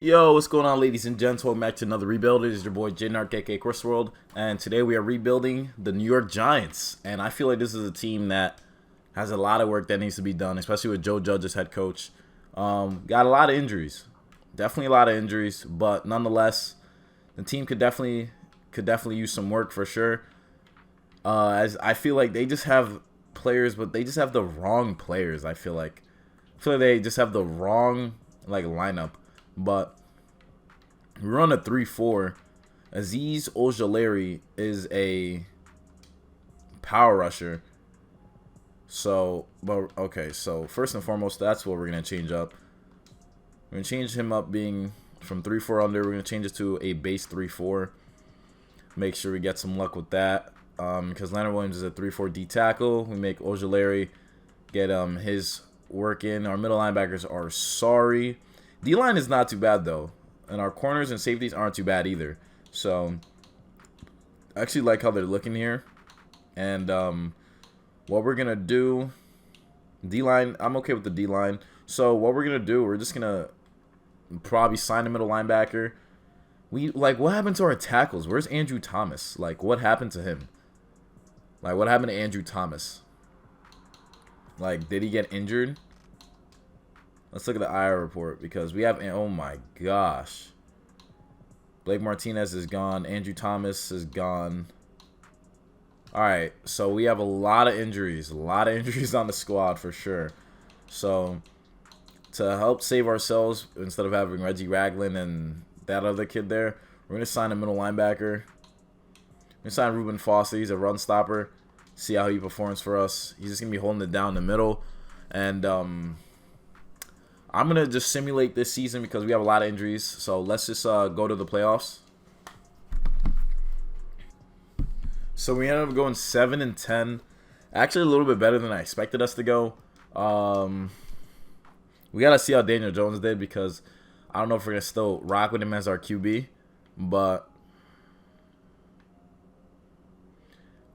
Yo, what's going on, ladies and gents? Welcome back to another rebuild. It is your boy Jnark, aka World, and today we are rebuilding the New York Giants. And I feel like this is a team that has a lot of work that needs to be done, especially with Joe Judge as head coach. Got a lot of injuries, definitely a lot of injuries, but nonetheless, the team could definitely use some work for sure. As I feel like they just have players, but they just have the wrong players. I feel like they just have the wrong lineup. But we run a 3-4. Azeez Ojulari is a power rusher. So first and foremost, that's what we're going to change up. We're going to change him up being from 3-4 under. We're going to change it to a base 3-4. Make sure we get some luck with that. Because Leonard Williams is a 3-4 D tackle. We make Ojulari get his work in. Our middle linebackers are sorry. D-line is not too bad, though. And our corners and safeties aren't too bad either. So, I actually like how they're looking here. And what we're going to do, D-line, I'm okay with the D-line. So, what we're going to do, we're just going to probably sign a middle linebacker. What happened to our tackles? Where's Andrew Thomas? What happened to him? What happened to Andrew Thomas? Did he get injured? Let's look at the IR report because we have, oh my gosh. Blake Martinez is gone. Andrew Thomas is gone. All right, so we have a lot of injuries. A lot of injuries on the squad for sure. So to help save ourselves, instead of having Reggie Ragland and that other kid there, we're going to sign a middle linebacker. We're going to sign Reuben Foster. He's a run stopper. See how he performs for us. He's just going to be holding it down the middle. And I'm going to just simulate this season because we have a lot of injuries. So let's just go to the playoffs. So we ended up going 7-10. Actually, a little bit better than I expected us to go. We got to see how Daniel Jones did because I don't know if we're going to still rock with him as our QB. But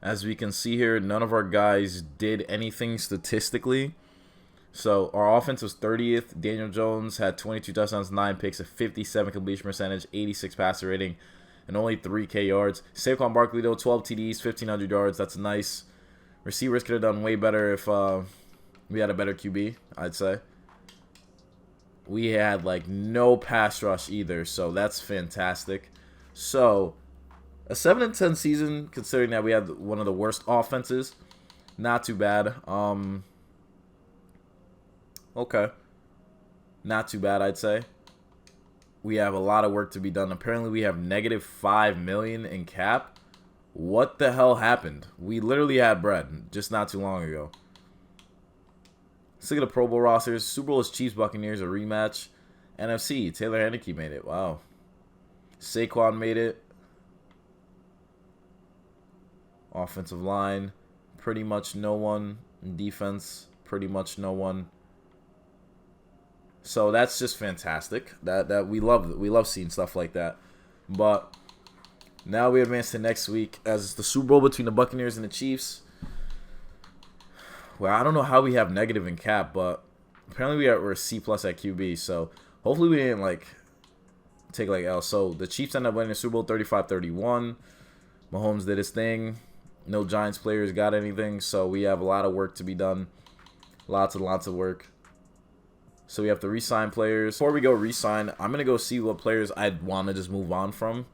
as we can see here, none of our guys did anything statistically. So our offense was 30th. Daniel Jones had 22 touchdowns, 9 picks, a 57 completion percentage, 86 passer rating, and only 3K yards. Saquon Barkley, though, 12 TDs, 1,500 yards. That's nice. Receivers could have done way better if we had a better QB, I'd say. We had, no pass rush either, so that's fantastic. So, a 7-10 season, considering that we had one of the worst offenses. Not too bad. Okay. Not too bad, I'd say. We have a lot of work to be done. Apparently, we have negative $5 million in cap. What the hell happened? We literally had bread just not too long ago. Let's look at the Pro Bowl rosters. Super Bowl is Chiefs Buccaneers, a rematch. NFC, Taylor Heineke made it. Wow. Saquon made it. Offensive line, pretty much no one. Defense, pretty much no one. So that's just fantastic. That we love seeing stuff like that. But now we advance to next week as it's the Super Bowl between the Buccaneers and the Chiefs. Well, I don't know how we have negative in cap, but apparently we're a C+ at QB. So hopefully we didn't take L. So the Chiefs ended up winning the Super Bowl 35-31. Mahomes did his thing. No Giants players got anything. So we have a lot of work to be done. Lots and lots of work. So we have to re-sign players. Before we go re-sign, I'm going to go see what players I'd want to just move on from.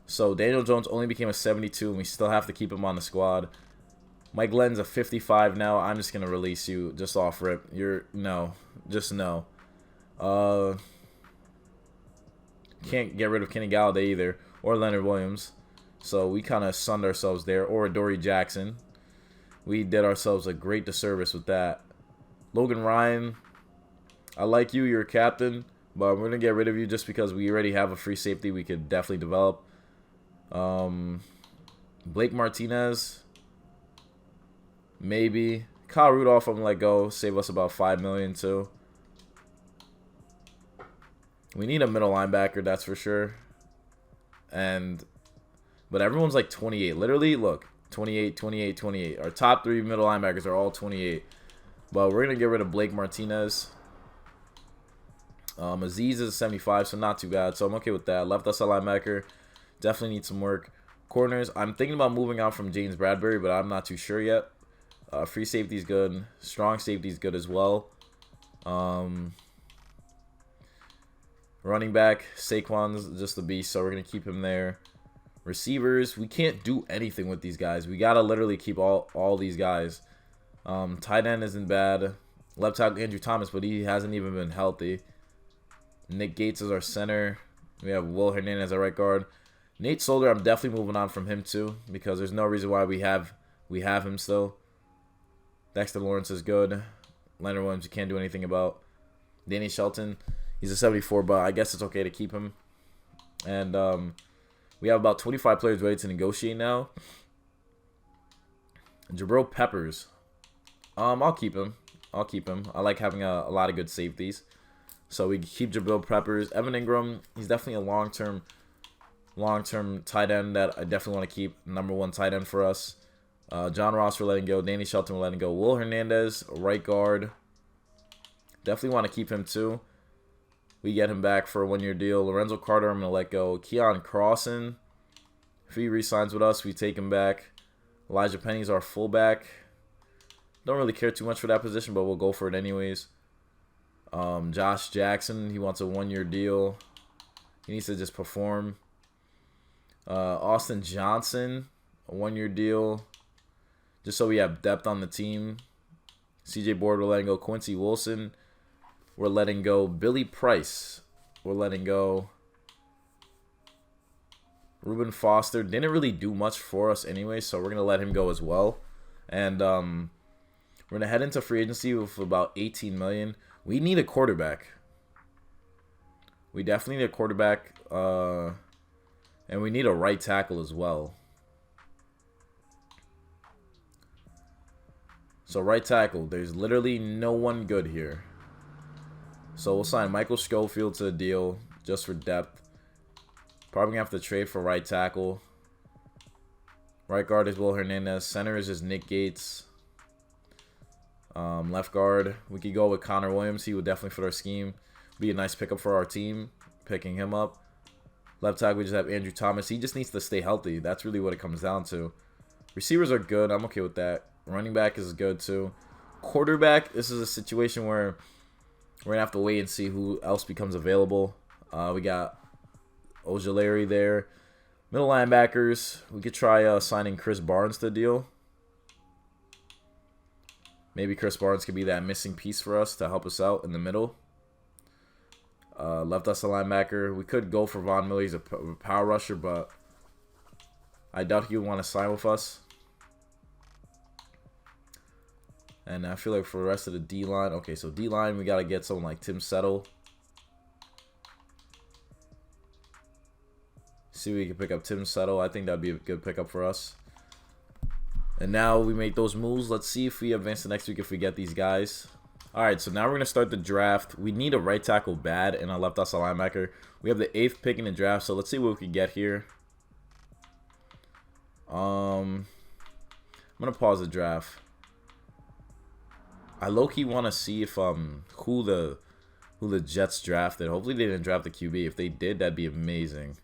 So Daniel Jones only became a 72, and we still have to keep him on the squad. Mike Glenn's a 55 now. I'm just going to release you just off rip. Just no. Can't get rid of Kenny Galladay either, or Leonard Williams. So we kind of sunned ourselves there, or Dory Jackson. We did ourselves a great disservice with that. Logan Ryan, I like you. You're a captain, but we're going to get rid of you just because we already have a free safety we could definitely develop. Blake Martinez, maybe. Kyle Rudolph, I'm going to let go. Save us about $5 million too. We need a middle linebacker, that's for sure. But everyone's 28. Literally, look, 28, 28, 28. Our top 3 middle linebackers are all 28. But we're going to get rid of Blake Martinez. Aziz is a 75, so not too bad. So I'm okay with that. Left outside linebacker, definitely needs some work. Corners, I'm thinking about moving on from James Bradbury, but I'm not too sure yet. Free safety's good. Strong safety's good as well. Running back, Saquon's just a beast, so we're going to keep him there. Receivers, we can't do anything with these guys. We got to literally keep all these guys. Tight end isn't bad. Left tackle, Andrew Thomas, but he hasn't even been healthy. Nick Gates is our center. We have Will Hernandez, our right guard. Nate Solder, I'm definitely moving on from him too, because there's no reason why we have him still. Dexter Lawrence is good. Leonard Williams, you can't do anything about. Danny Shelton, he's a 74, but I guess it's okay to keep him. And we have about 25 players ready to negotiate now. Jabril Peppers, I'll keep him. I like having a lot of good safeties. So we keep Jabril Peppers. Evan Ingram, he's definitely a long-term tight end that I definitely want to keep. #1 tight end for us. John Ross we're letting go. Danny Shelton we're letting go. Will Hernandez, right guard. Definitely want to keep him too. We get him back for a 1-year deal. Lorenzo Carter I'm going to let go. Keon Crossan, if he re-signs with us, we take him back. Elijah Penny's our fullback. Don't really care too much for that position, but we'll go for it anyways. Josh Jackson, he wants a 1-year deal. He needs to just perform. Austin Johnson, a 1-year deal. Just so we have depth on the team. CJ Board, we're letting go. Quincy Wilson, we're letting go. Billy Price, we're letting go. Reuben Foster didn't really do much for us anyway, so we're going to let him go as well. And we're going to head into free agency with about $18 million. We need a quarterback. We definitely need a quarterback. And we need a right tackle as well. So right tackle, there's literally no one good here. So we'll sign Michael Schofield to the deal just for depth. Probably going to have to trade for right tackle. Right guard is Will Hernandez. Center is just Nick Gates. Left guard, we could go with Connor Williams. He would definitely fit our scheme. Be a nice pickup for our team, picking him up. Left tackle, we just have Andrew Thomas. He just needs to stay healthy. That's really what it comes down to. Receivers are good. I'm okay with that. Running back is good too. Quarterback, this is a situation where we're going to have to wait and see who else becomes available. We got Ojulari there. Middle linebackers, we could try signing Chris Barnes to the deal. Maybe Chris Barnes could be that missing piece for us to help us out in the middle. Left us a linebacker. We could go for Von Miller. He's a power rusher, but I doubt he would want to sign with us. And I feel like for the rest of the D-line, okay, so D-line, we got to get someone like Tim Settle. See if we can pick up Tim Settle. I think that would be a good pickup for us. And now we make those moves. Let's see if we advance the next week if we get these guys. All right, so now we're going to start the draft. We need a right tackle bad and a left outside linebacker. We have the 8th pick in the draft, so let's see what we can get here. I'm going to pause the draft. I low-key want to see if who the Jets drafted. Hopefully they didn't draft the QB. If they did, that'd be amazing.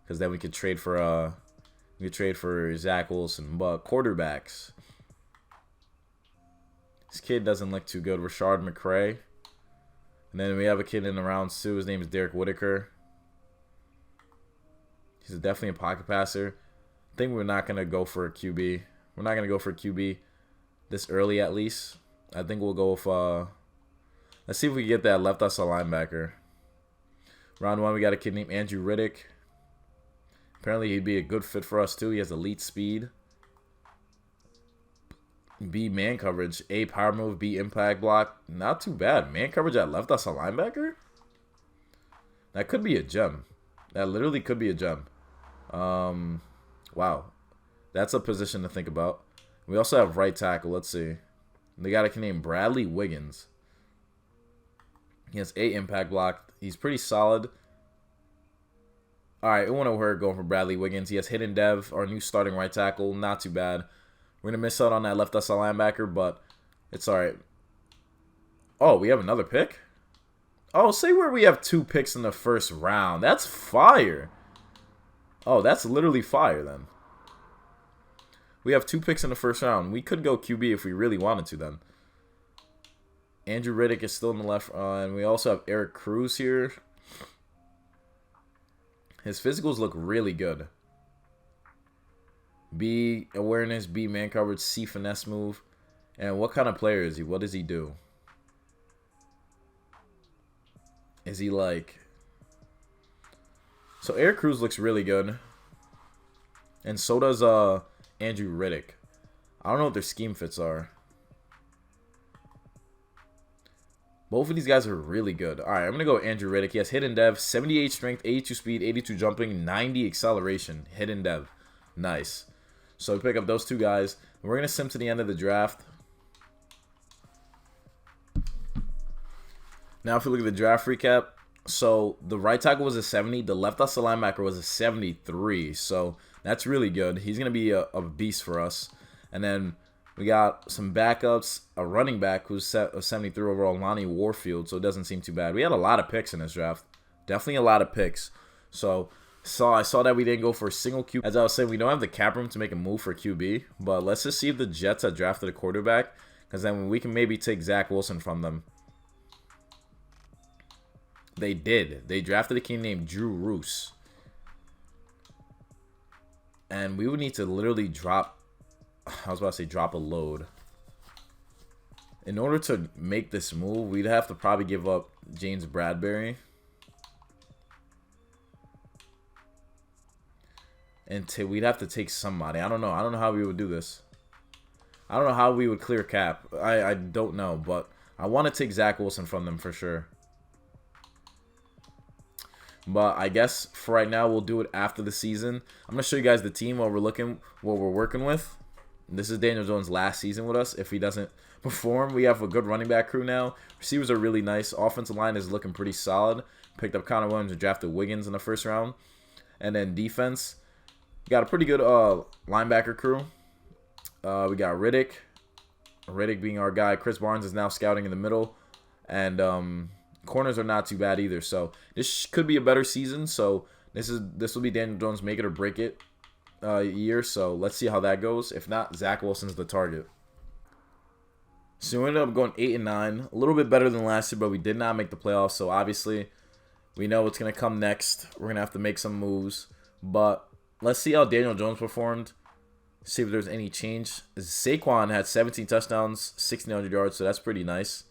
Because then we could trade for Zach Wilson. But quarterbacks, this kid doesn't look too good. Rashard McCray. And then we have a kid in the rounds too. His name is Derek Whitaker. He's definitely a pocket passer. I think we're not gonna go for a QB. We're not gonna go for a QB this early at least. I think we'll go with let's see if we can get that left outside linebacker. Round 1, we got a kid named Andrew Riddick. Apparently, he'd be a good fit for us, too. He has elite speed. B, man coverage. A, power move. B, impact block. Not too bad. Man coverage at left outside linebacker? That could be a gem. That literally could be a gem. Wow. That's a position to think about. We also have right tackle. Let's see. They got a kid named Bradley Wiggins. He has A, impact block. He's pretty solid. All right, we want to going for Bradley Wiggins. He has hidden dev, our new starting right tackle. Not too bad. We're going to miss out on that left outside linebacker, but it's all right. Oh, we have another pick? Oh, say where we have 2 picks in the first round. That's fire. Oh, that's literally fire then. We have 2 picks in the first round. We could go QB if we really wanted to then. Andrew Riddick is still in the left. And we also have Eric Cruz here. His physicals look really good. B, awareness. B, man coverage. C, finesse move. And what kind of player is he? What does he do? Is he like... So Eric Cruz looks really good. And so does Andrew Riddick. I don't know what their scheme fits are. Both of these guys are really good. All right, I'm going to go Andrew Riddick. He has hidden dev, 78 strength, 82 speed, 82 jumping, 90 acceleration. Hidden dev. Nice. So we pick up those 2 guys. We're going to sim to the end of the draft. Now if you look at the draft recap, so the right tackle was a 70. The left outside linebacker was a 73. So that's really good. He's going to be a beast for us. And then we got some backups, a running back who's set a 73 overall, Lonnie Warfield, so it doesn't seem too bad. We had a lot of picks in this draft. Definitely a lot of picks. So I saw that we didn't go for a single QB. As I was saying, we don't have the cap room to make a move for QB, but let's just see if the Jets had drafted a quarterback, because then we can maybe take Zach Wilson from them. They did. They drafted a kid named Drew Roos. And we would need to literally drop... I was about to say drop a load. In order to make this move, we'd have to probably give up James Bradbury. And we'd have to take somebody. I don't know. I don't know how we would do this. I don't know how we would clear cap. I don't know. But I want to take Zach Wilson from them for sure. But I guess for right now, we'll do it after the season. I'm going to show you guys the team while we're working with. This is Daniel Jones' last season with us. If he doesn't perform, we have a good running back crew now. Receivers are really nice. Offensive line is looking pretty solid. Picked up Connor Williams and drafted Wiggins in the first round. And then defense, got a pretty good linebacker crew. We got Riddick. Riddick being our guy. Chris Barnes is now scouting in the middle. And corners are not too bad either. So this could be a better season. So this will be Daniel Jones' make it or break it year. So let's see how that goes. If not, Zach Wilson's the target. So we ended up going 8-9, a little bit better than last year, but we did not make the playoffs. So obviously, we know what's gonna come next. We're gonna have to make some moves, but let's see how Daniel Jones performed. See if there's any change. Saquon had 17 touchdowns, 1,600 yards, so that's pretty nice.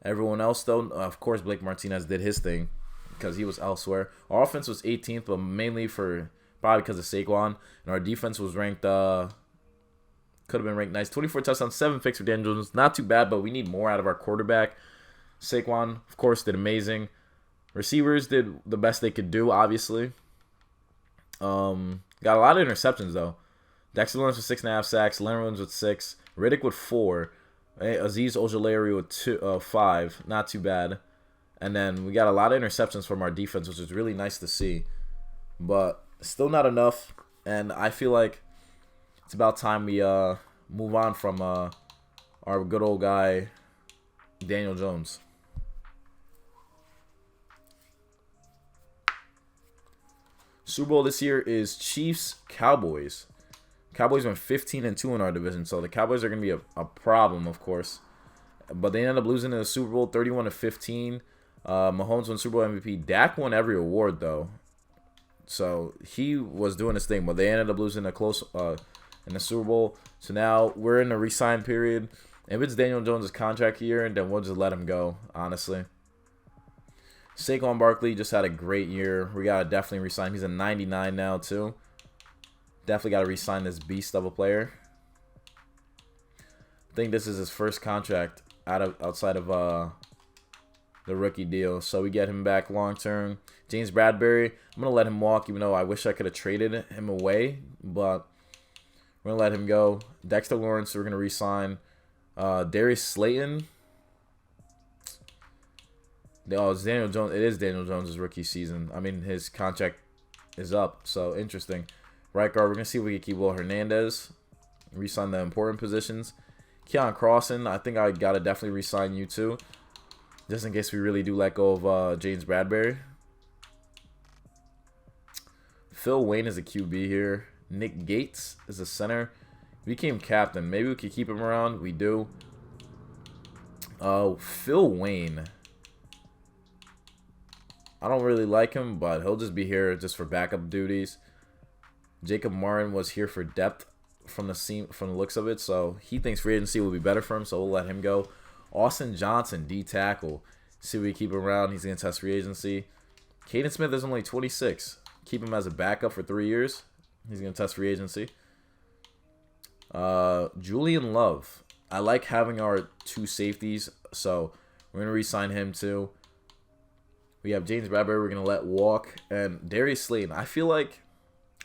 Everyone else, though, of course, Blake Martinez did his thing because he was elsewhere. Our offense was 18th, but mainly probably because of Saquon. And our defense was ranked, could have been ranked nice. 24 touchdowns, 7 picks for Daniel Jones. Not too bad, but we need more out of our quarterback. Saquon, of course, did amazing. Receivers did the best they could do, obviously. Got a lot of interceptions, though. Dexter Lawrence with 6.5 sacks. Leonard Williams with 6. Riddick with 4. Azeez Ojulari with 5. Not too bad. And then we got a lot of interceptions from our defense, which is really nice to see. But still not enough. And I feel like it's about time we move on from our good old guy, Daniel Jones. Super Bowl this year is Chiefs-Cowboys. Cowboys went 15-2 in our division, so the Cowboys are going to be a problem, of course. But they ended up losing in the Super Bowl 31-15. Mahomes won Super Bowl MVP. Dak won every award, though. So he was doing his thing, but they ended up losing in the Super Bowl. So now we're in a resign period. If it's Daniel Jones' contract year, then we'll just let him go, honestly. Saquon Barkley just had a great year. We got to definitely resign. He's a 99 now, too. Definitely got to re-sign this beast of a player. I think this is his first contract outside of the rookie deal. So we get him back long term. James Bradbury, I'm going to let him walk, even though I wish I could have traded him away. But we're going to let him go. Dexter Lawrence, we're going to re-sign. Darius Slayton. Oh, it's Daniel Jones. It is Daniel Jones' rookie season. I mean, his contract is up. So interesting. Right guard, we're going to see if we can keep Will Hernandez. Resign the important positions. Keon Crossan, I think I got to definitely resign you too. just in case we really do let go of James Bradbury. Phil Wayne is a QB here. Nick Gates is a center. He became captain. Maybe we could keep him around. We do. Phil Wayne. I don't really like him, but he'll just be here just for backup duties. Jacob Martin was here for depth from the looks of it, so he thinks free agency will be better for him, so we'll let him go. Austin Johnson, D tackle. See if we keep him around. He's going to test free agency. Caden Smith is only 26. Keep him as a backup for 3 years. He's going to test free agency. Julian Love. I like having our 2 safeties, so we're going to re-sign him too. We have James Bradbury we're going to let walk. And Darius Slayton. I feel like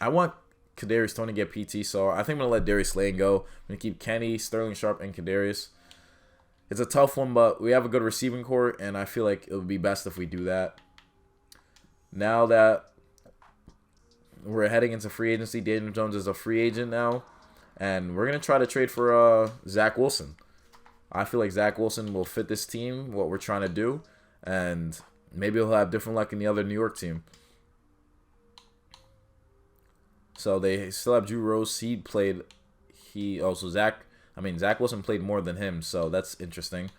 I want Kadarius Toney to get PT, so I think I'm going to let Darius Slayton go. I'm going to keep Kenny, Sterling Sharp, and Kadarius. It's a tough one, but we have a good receiving core, and I feel like it would be best if we do that. Now that we're heading into free agency, Daniel Jones is a free agent now, and we're going to try to trade for Zach Wilson. I feel like Zach Wilson will fit this team, what we're trying to do, and maybe he'll have different luck in the other New York team. So they still have Drew Rose. Zach Wilson played more than him, so that's interesting.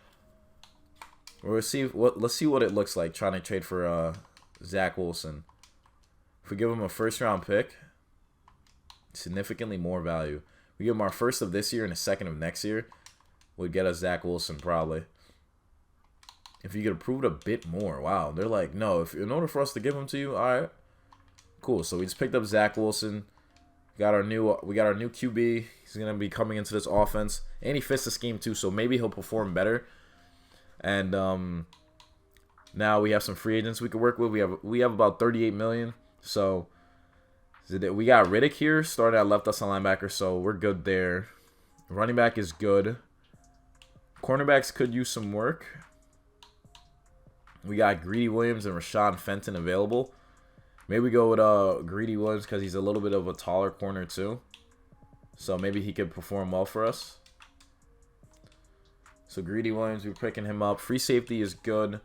Let's see what it looks like trying to trade for Zach Wilson. If we give him a first-round pick, significantly more value. We give him our first of this year and a second of next year, would get us Zach Wilson probably. If you could approve it a bit more, wow. They're like, no, in order for us to give him to you, all right, cool. So we just picked up Zach Wilson. We got our new QB. He's gonna be coming into this offense, and he fits the scheme too. So maybe he'll perform better. And now we have some free agents we could work with. We have about 38 million. So we got Riddick here, started at left us on linebacker, so we're good there. Running back is good. Cornerbacks could use some work. We got Greedy Williams and Rashawn Fenton available. Maybe we go with Greedy Williams because he's a little bit of a taller corner too. So maybe he could perform well for us. So Greedy Williams, we're picking him up. Free safety is good.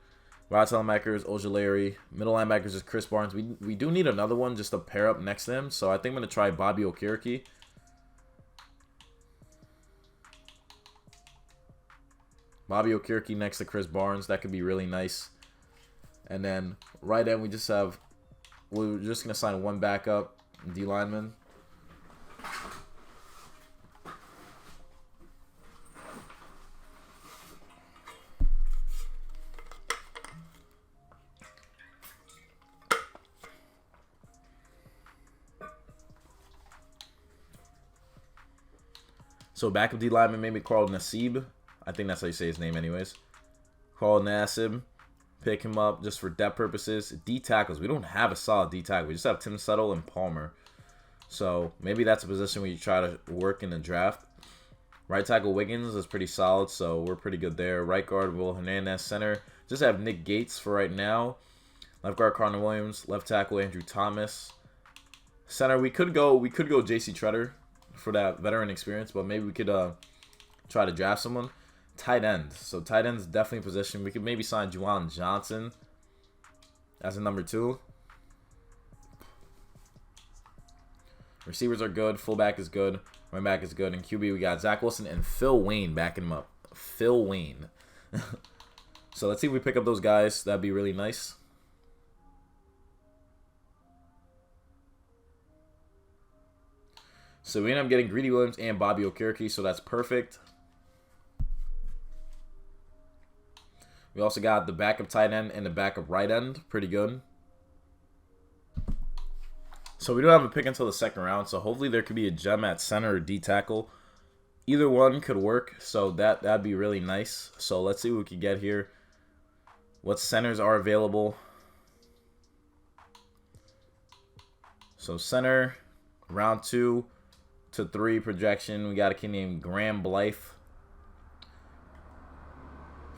Right linebacker is Ojulari. Middle linebackers is Chris Barnes. We do need another one just to pair up next to him. So I think I'm going to try Bobby Okereke. Bobby Okereke next to Chris Barnes. That could be really nice. And then right end, we're just going to sign one backup D lineman. So backup D lineman, maybe Carl Nassib. I think that's how you say his name anyways. Carl Nassib. Pick him up just for depth purposes. D tackles. We don't have a solid D tackle. We just have Tim Settle and Palmer. So maybe that's a position we try to work in the draft. Right tackle Wiggins is pretty solid, so we're pretty good there. Right guard Will Hernandez. Center just have Nick Gates for right now. Left guard Connor Williams. Left tackle Andrew Thomas. Center we could go J.C. Treader for that veteran experience, but maybe we could try to draft someone. Tight end. So tight end's definitely a position. We could maybe sign Juwan Johnson as a number 2. Receivers are good. Fullback is good. Running back is good. And QB, we got Zach Wilson and Phil Wayne backing him up. Phil Wayne. So let's see if we pick up those guys. That'd be really nice. So we end up getting Greedy Williams and Bobby Okereke, so that's perfect. We also got the backup tight end and the backup right end. Pretty good. So we don't have a pick until the second round, so hopefully there could be a gem at center or D tackle. Either one could work, so that'd be really nice. So let's see what we can get here. What centers are available. So center, round 2 to 3 projection. We got a kid named Graham Blythe.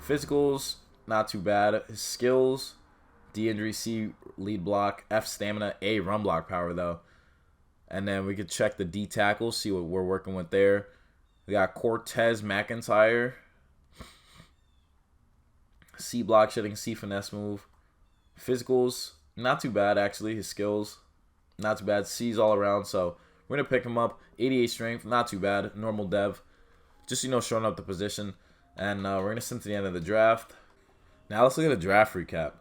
Physicals, not too bad. His skills, D injury, C lead block, F stamina, A run block power though. And then we could check the D tackle, see what we're working with there. We got Cortez McIntyre. C block shedding, C finesse move. Physicals, not too bad actually. His skills, not too bad. C's all around, so we're gonna pick him up. 88 strength, not too bad. Normal dev, just showing up the position, and we're gonna send to the end of the draft. Now let's look at the draft recap.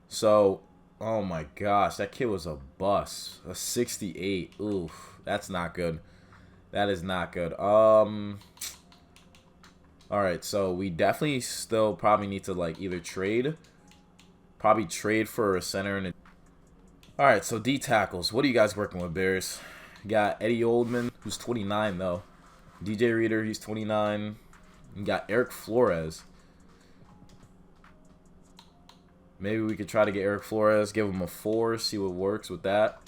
So, oh my gosh, that kid was a bust. A 68. Oof, that's not good. That is not good. All right, so we definitely still probably need to either trade. Probably trade for a center and all right, so D tackles. What are you guys working with, Bears? You got Eddie Oldman, who's 29 though. DJ Reader, he's 29. You got Eric Flores. Maybe we could try to get Eric Flores, give him a 4, see what works with that.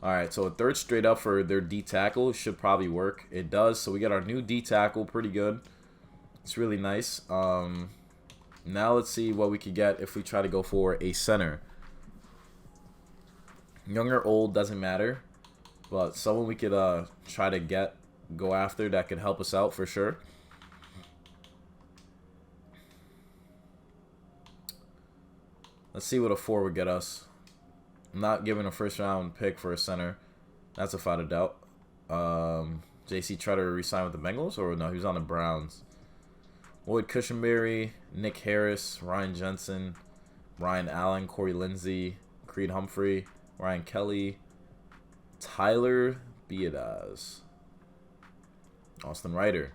All right, so a third straight up for their D tackle should probably work. It does. So we got our new D tackle, pretty good. It's really nice. Now let's see what we could get if we try to go for a center. Young or old, doesn't matter. But someone we could try to go after that could help us out for sure. Let's see what a 4 would get us. I'm not giving a first round pick for a center. That's without a doubt. JC tried to re-sign with the Bengals? Or no, he was on the Browns. Lloyd Cushenberry, Nick Harris, Ryan Jensen, Ryan Allen, Corey Lindsey, Creed Humphrey, Ryan Kelly, Tyler Biadasz, Austin Ryder.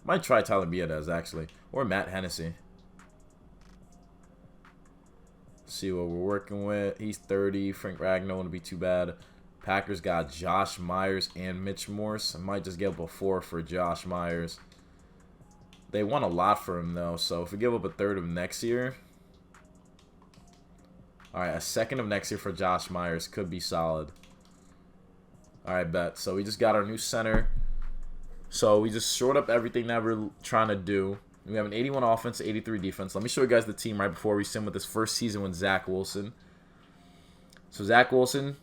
Might try Tyler Biadasz actually, or Matt Hennessy. See what we're working with. He's 30. Frank Ragnow wouldn't be too bad. Packers got Josh Myers and Mitch Morse. I might just give up a 4 for Josh Myers. They want a lot for him though, so if we give up a 3rd of next year, all right, a 2nd of next year for Josh Myers could be solid. All right, bet. So we just got our new center. So we just shored up everything that we're trying to do. We have an 81 offense, 83 defense. Let me show you guys the team right before we sim with this first season with Zach Wilson. So Zach Wilson,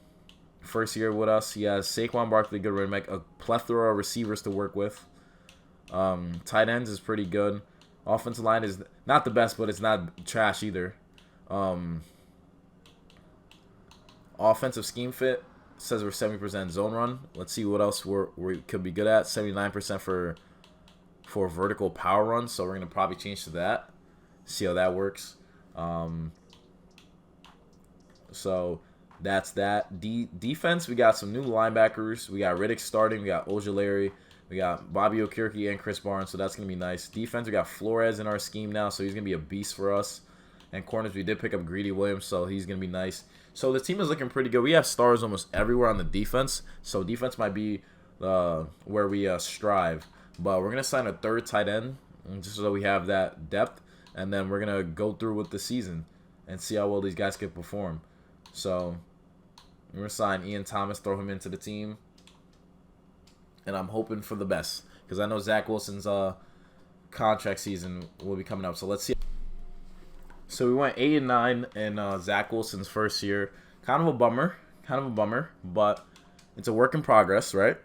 first year with us. He has Saquon Barkley, good running back, a plethora of receivers to work with. Tight ends is pretty good. Offensive line is not the best, but it's not trash either. Offensive scheme fit says we're 70% zone run. Let's see what else we could be good at. 79% for vertical power run, so we're gonna probably change to that. See how that works. So that's that. Defense, we got some new linebackers. We got Riddick starting. We got Ojulari. We got Bobby Okirky and Chris Barnes, so that's gonna be nice. Defense, we got Flores in our scheme now, so he's gonna be a beast for us. And corners, we did pick up Greedy Williams, so he's gonna be nice. So the team is looking pretty good. We have stars almost everywhere on the defense, so defense might be where we strive. But we're going to sign a 3rd tight end just so we have that depth. And then we're going to go through with the season and see how well these guys can perform. So we're going to sign Ian Thomas, throw him into the team. And I'm hoping for the best because I know Zach Wilson's contract season will be coming up. So let's see. So we went 8-9 in Zach Wilson's first year. Kind of a bummer. But it's a work in progress, right?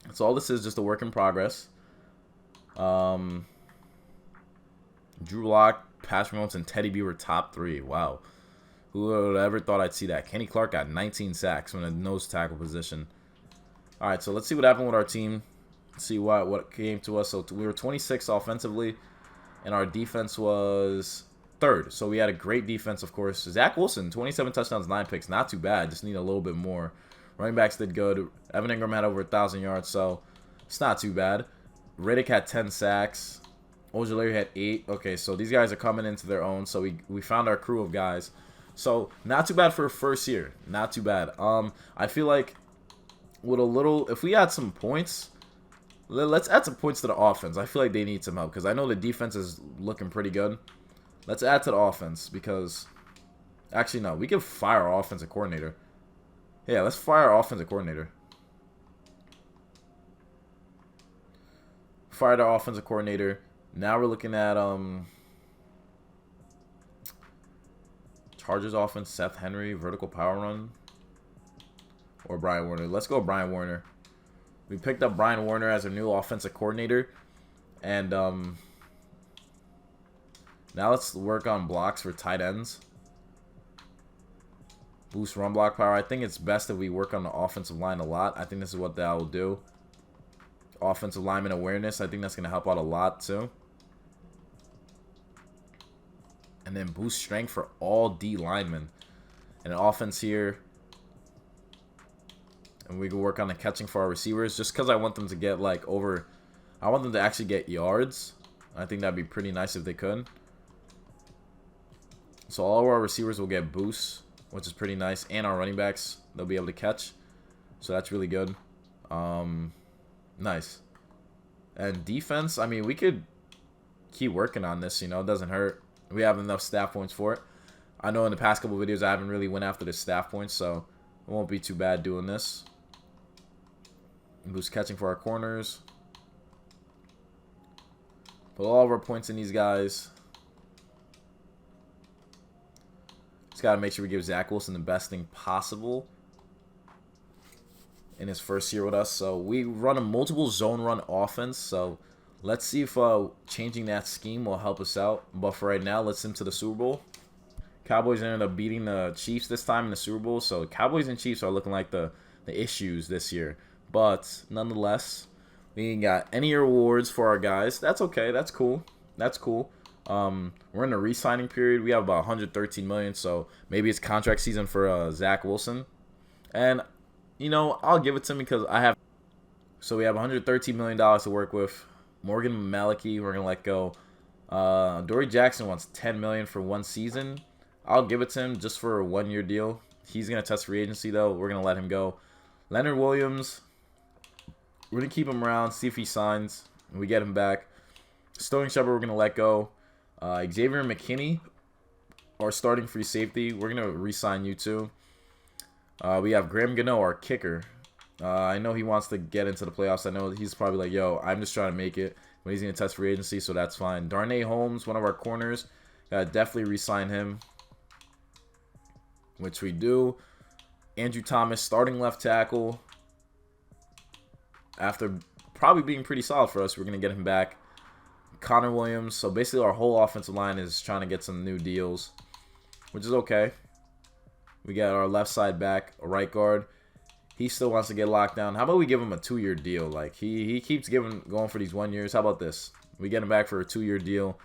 That's all this is, just a work in progress. Drew Lock, Patrick Mahomes, and Teddy B were top 3. Wow. Who would have ever thought I'd see that? Kenny Clark got 19 sacks from a nose tackle position. All right, so let's see what happened with our team. Let's see what came to us. So we were 26 offensively, and our defense was 3rd. So we had a great defense, of course. Zach Wilson, 27 touchdowns, 9 picks. Not too bad. Just need a little bit more. Running backs did good. Evan Ingram had over 1,000 yards, so it's not too bad. Riddick had 10 sacks. Ojulari had 8. Okay, so these guys are coming into their own. So we found our crew of guys. So not too bad for a first year. Not too bad. I feel like with a little, if we add some points, let's add some points to the offense. I feel like they need some help because I know the defense is looking pretty good. Let's add to the offense because, actually no, we can fire our offensive coordinator. Yeah, let's fire our offensive coordinator. Fired our offensive coordinator. Now we're looking at Chargers offense, Seth Henry, vertical power run, or Brian Warner. Let's go Brian Warner. We picked up Brian Warner as our new offensive coordinator, and Now let's work on blocks for tight ends. Boost run block power. I think it's best if we work on the offensive line a lot. I think this is what that will do. Offensive lineman awareness. I think that's going to help out a lot too. And then boost strength for all D linemen. And an offense here. And we can work on the catching for our receivers. Just because I want them to get like over... I want them to actually get yards. I think that'd be pretty nice if they could. So all of our receivers will get boosts, which is pretty nice. And our running backs, they'll be able to catch. So that's really good. Nice. And defense, I mean, we could keep working on this, you know. It doesn't hurt. We have enough staff points for it. I know in the past couple videos I haven't really went after the staff points, so it won't be too bad doing this. Boost catching for our corners. Put all of our points in these guys. Just got to make sure we give Zach Wilson the best thing possible in his first year with us. So we run a multiple zone run offense. So let's see if changing that scheme will help us out. But for right now, let's into the Super Bowl. Cowboys ended up beating the Chiefs this time in the Super Bowl. So Cowboys and Chiefs are looking like the issues this year. But nonetheless, we ain't got any rewards for our guys. That's okay. That's cool. That's cool. We're in a re-signing period. We have about 113 million, so maybe it's contract season for Zach Wilson. And you know, I'll give it to him because I have. So we have 113 million dollars to work with. Morgan Maliki, we're gonna let go. Dory Jackson wants 10 million for 1 season. I'll give it to him just for a 1-year deal. He's gonna test free agency though. We're gonna let him go. Leonard Williams, we're gonna keep him around, see if he signs, and we get him back. Sterling Shepard, we're gonna let go. Xavier McKinney, our starting free safety, we're gonna re-sign you too. We have Graham Gano, our kicker. I know he wants to get into the playoffs. I know he's probably like, yo, I'm just trying to make it. But he's gonna test free agency, so that's fine. Darnay Holmes, one of our corners, definitely re-sign him, which we do. Andrew Thomas, starting left tackle. After probably being pretty solid for us, we're gonna get him back. Connor Williams. So basically our whole offensive line is trying to get some new deals, which is okay. We got our left side back, a right guard. He still wants to get locked down. How about we give him a 2-year deal? Like he keeps going for these 1 years. How about this? We get him back for a 2-year deal.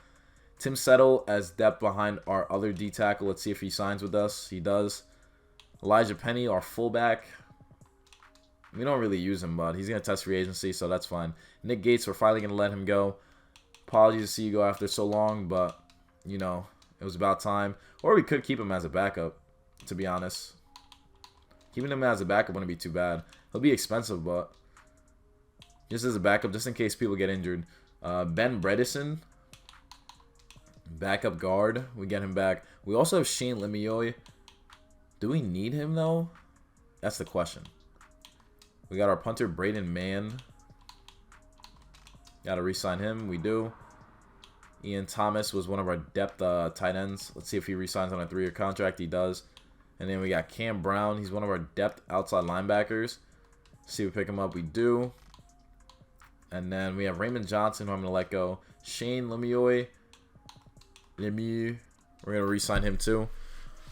Tim Settle as depth behind our other D tackle. Let's see if he signs with us. He does. Elijah Penny, our fullback. We don't really use him, but he's going to test free agency, so that's fine. Nick Gates, we're finally going to let him go. Apologies to see you go after so long, but, you know, it was about time. Or we could keep him as a backup, to be honest. Keeping him as a backup wouldn't be too bad. He'll be expensive, but just as a backup, just in case people get injured. Ben Bredesen, backup guard. We get him back. We also have Shane Lemieux. Do we need him, though? That's the question. We got our punter, Braden Mann. Got to re-sign him. We do. Ian Thomas was one of our depth tight ends. Let's see if he re-signs on a 3-year contract. He does. And then we got Cam Brown. He's one of our depth outside linebackers. See if we pick him up. We do. And then we have Raymond Johnson, who I'm going to let go. Shane Lemieux. We're going to re-sign him too.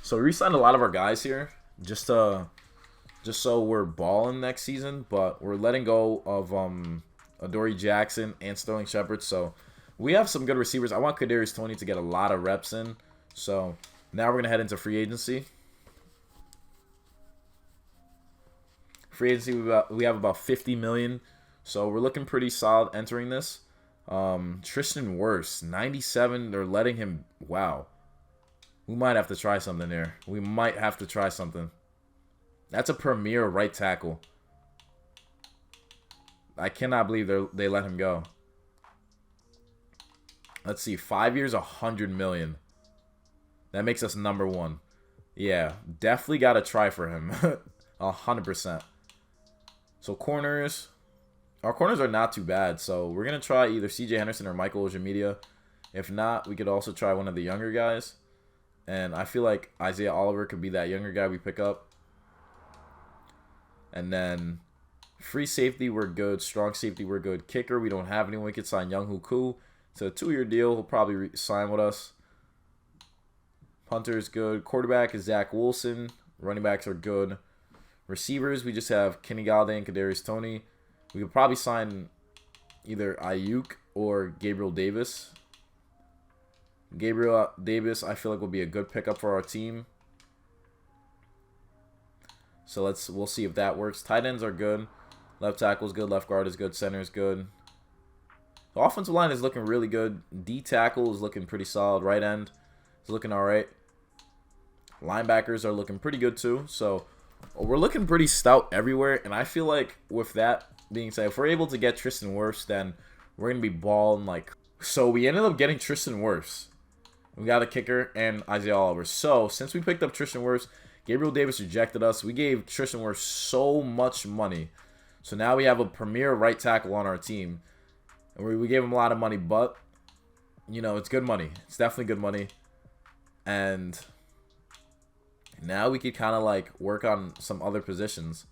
So we re-signed a lot of our guys here. Just so we're balling next season. But we're letting go of Adoree Jackson and Sterling Shepard. So we have some good receivers. I want Kadarius Toney to get a lot of reps in. So now we're going to head into free agency. Free agency, we have about 50 million. So we're looking pretty solid entering this. Tristan Wirfs, 97. They're letting him. Wow. We might have to try something there. We might have to try something. That's a premier right tackle. I cannot believe they let him go. Let's see. 5 years, 100 million. That makes us #1. Yeah, definitely got to try for him. 100%. So corners. Our corners are not too bad. So we're going to try either CJ Henderson or Michael Ojemeda. If not, we could also try one of the younger guys. And I feel like Isaiah Oliver could be that younger guy we pick up. And then free safety, we're good. Strong safety, we're good. Kicker, we don't have anyone. We could sign Young Hoo Koo. It's a 2-year deal. He'll probably sign with us. Punter is good. Quarterback is Zach Wilson. Running backs are good. Receivers, we just have Kenny Galladay and Kadarius Toney. We could probably sign either Ayuk or Gabriel Davis. Gabriel Davis, I feel like will be a good pickup for our team. So we'll see if that works. Tight ends are good. Left tackle is good. Left guard is good. Center is good. The offensive line is looking really good. D tackle is looking pretty solid. Right end is looking all right. Linebackers are looking pretty good too. So we're looking pretty stout everywhere. And I feel like with that being said, if we're able to get Tristan Wirfs, then we're going to be balling like... So we ended up getting Tristan Wirfs. We got a kicker and Isaiah Oliver. So since we picked up Tristan Wirfs, Gabriel Davis rejected us. We gave Tristan Wirfs so much money. So now we have a premier right tackle on our team. And we gave him a lot of money, but, you know, it's good money. It's definitely good money. And now we could kind of, like, work on some other positions.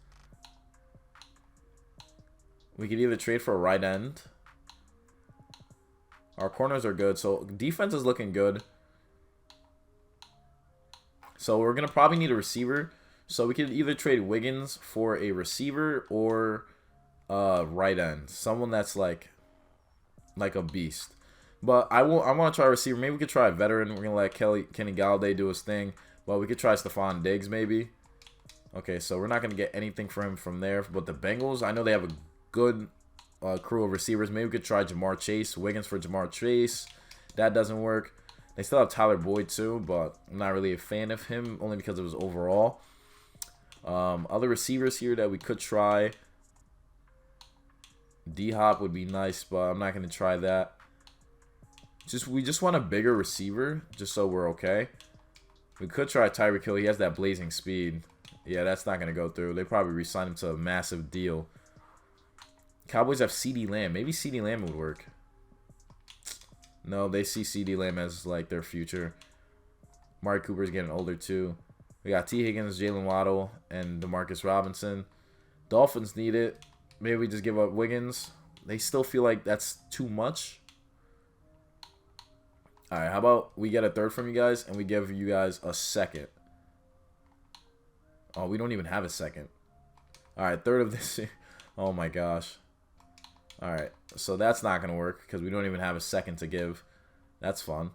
We could either trade for a right end. Our corners are good, so defense is looking good. So we're going to probably need a receiver. So we could either trade Wiggins for a receiver or right end. Someone that's like a beast. But I want to try a receiver. Maybe we could try a veteran. We're going to let Kenny Galladay do his thing. But we could try Stephon Diggs maybe. Okay, so we're not going to get anything for him from there. But the Bengals, I know they have a good crew of receivers. Maybe we could try Jamar Chase. Wiggins for Jamar Chase. That doesn't work. They still have Tyler Boyd too, but I'm not really a fan of him, only because of his overall. Other receivers here that we could try. D-Hop would be nice, but I'm not going to try that. We just want a bigger receiver, just so we're okay. We could try Tyreek Hill. He has that blazing speed. Yeah, that's not going to go through. They probably re-sign him to a massive deal. Cowboys have CeeDee Lamb. Maybe CeeDee Lamb would work. No, they see CeeDee Lamb as like their future. Amari Cooper's getting older too. We got T. Higgins, Jalen Waddle, and Demarcus Robinson. Dolphins need it. Maybe we just give up Wiggins. They still feel like that's too much. Alright, how about we get a third from you guys and we give you guys a second. Oh, we don't even have a second. Alright, third of this. Oh my gosh. Alright, so that's not going to work because we don't even have a second to give. That's fun.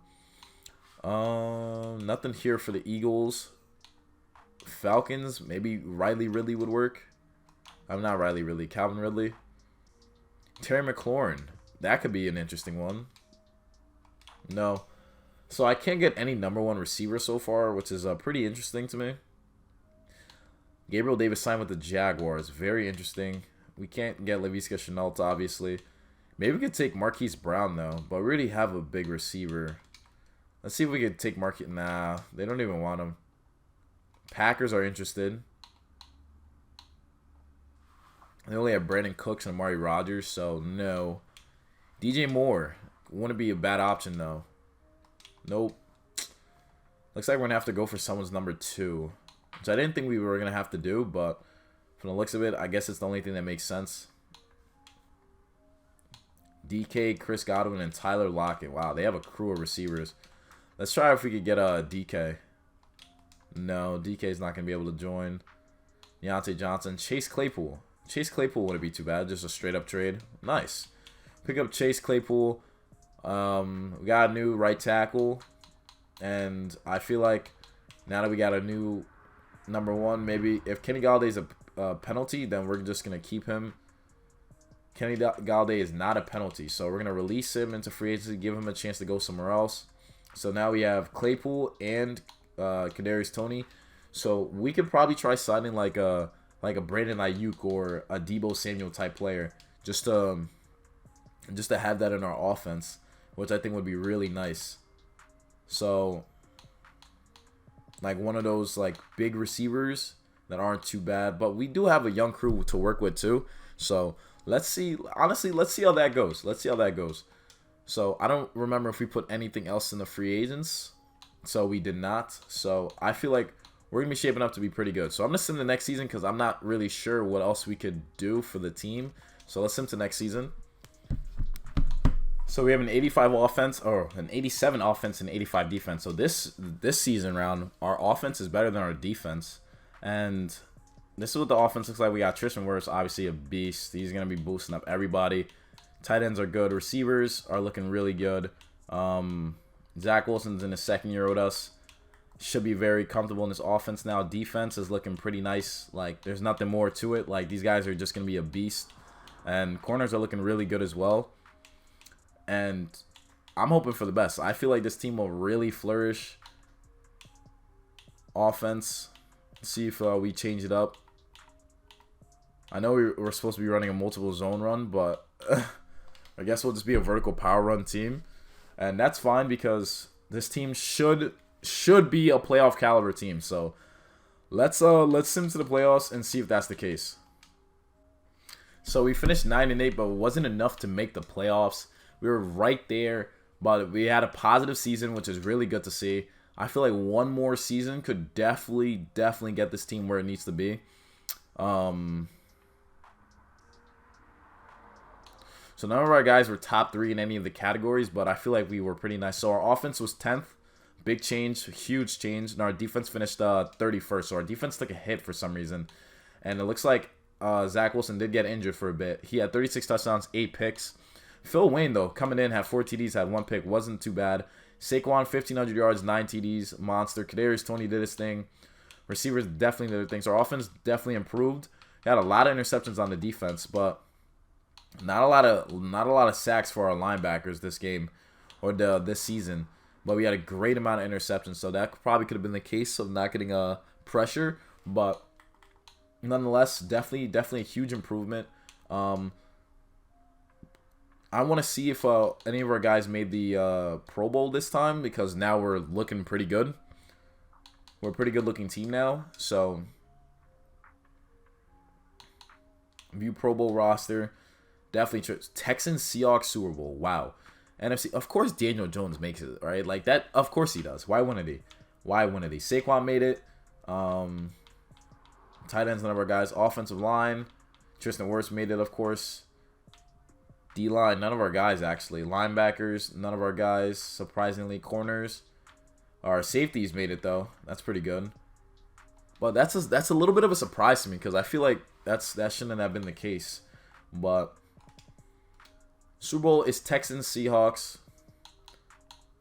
Nothing here for the Eagles. Falcons, maybe Riley Ridley would work. I'm not Riley Ridley, Calvin Ridley. Terry McLaurin, that could be an interesting one. No. So I can't get any #1 receiver so far, which is pretty interesting to me. Gabriel Davis signed with the Jaguars. Very interesting. We can't get Laviska Shenault, obviously. Maybe we could take Marquise Brown, though. But we already have a big receiver. Let's see if we could take Marquise. Nah, they don't even want him. Packers are interested. They only have Brandon Cooks and Amari Rodgers, so no. DJ Moore. Wouldn't be a bad option, though. Nope. Looks like we're going to have to go for someone's #2. Which I didn't think we were going to have to do, but from the looks of it, I guess it's the only thing that makes sense. DK, Chris Godwin, and Tyler Lockett. Wow, they have a crew of receivers. Let's try if we could get a DK. No, DK is not going to be able to join. Deontay Johnson. Chase Claypool. Chase Claypool wouldn't be too bad. Just a straight-up trade. Nice. Pick up Chase Claypool. We got a new right tackle. And I feel like now that we got a new #1, maybe if Kenny Galladay's a penalty, then we're just going to keep him. Kenny Galladay is not a penalty, so we're going to release him into free agency, give him a chance to go somewhere else. So now we have Claypool and Kadarius Toney. So we could probably try signing like a Brandon Ayuk or a Deebo Samuel type player just to have that in our offense, which I think would be really nice. So like one of those like big receivers that aren't too bad, but we do have a young crew to work with too. So let's see. Honestly, let's see how that goes. Let's see how that goes. So I don't remember if we put anything else in the free agents. So we did not. So I feel like we're going to be shaping up to be pretty good. So I'm going to sim the next season because I'm not really sure what else we could do for the team. So let's sim to next season. So we have an 85 offense, or an 87 offense and 85 defense. So this season round, our offense is better than our defense. And this is what the offense looks like. We got Tristan Wirfs, obviously a beast. He's going to be boosting up everybody. Tight ends are good. Receivers are looking really good. Zach Wilson's in his second year with us. Should be very comfortable in this offense now. Defense is looking pretty nice. Like, there's nothing more to it. Like, these guys are just going to be a beast. And corners are looking really good as well. And I'm hoping for the best. I feel like this team will really flourish. Offense. See if we change it up. I know we're supposed to be running a multiple zone run, but I guess we'll just be a vertical power run team. And that's fine because this team should be a playoff caliber team. So let's sim to the playoffs and see if that's the case. So we finished 9-8, but it wasn't enough to make the playoffs. We were right there, but we had a positive season, which is really good to see. I feel like one more season could definitely get this team where it needs to be. So none of our guys were top 3 in any of the categories, but I feel like we were pretty nice. So our offense was 10th. Big change, huge change. And our defense finished 31st. So our defense took a hit for some reason. And it looks like Zach Wilson did get injured for a bit. He had 36 touchdowns, 8 picks. Phil Wayne, though, coming in, had 4 TDs, had 1 pick. Wasn't too bad. Saquon, 1,500 yards, 9 TDs. Monster. Kadarius Toney did his thing. Receivers definitely did their thing. So our offense definitely improved. He had a lot of interceptions on the defense, but not a lot of sacks for our linebackers this game or this season. But we had a great amount of interceptions, so that probably could have been the case of not getting pressure. But nonetheless, definitely a huge improvement. I want to see if any of our guys made the Pro Bowl this time, because now we're looking pretty good. We're a pretty good looking team now. So view Pro Bowl roster. Definitely Texans Seahawks Super Bowl. Wow. NFC. Of course Daniel Jones makes it, right? Like that. Of course he does. Why wouldn't he? Saquon made it. Tight ends, none of our guys. Offensive line. Tristan Wirfs made it, of course. D-line, none of our guys, actually. Linebackers, none of our guys. Surprisingly, corners. Our safeties made it, though. That's pretty good. But that's a little bit of a surprise to me, because I feel like that shouldn't have been the case. But Super Bowl is Texans, Seahawks.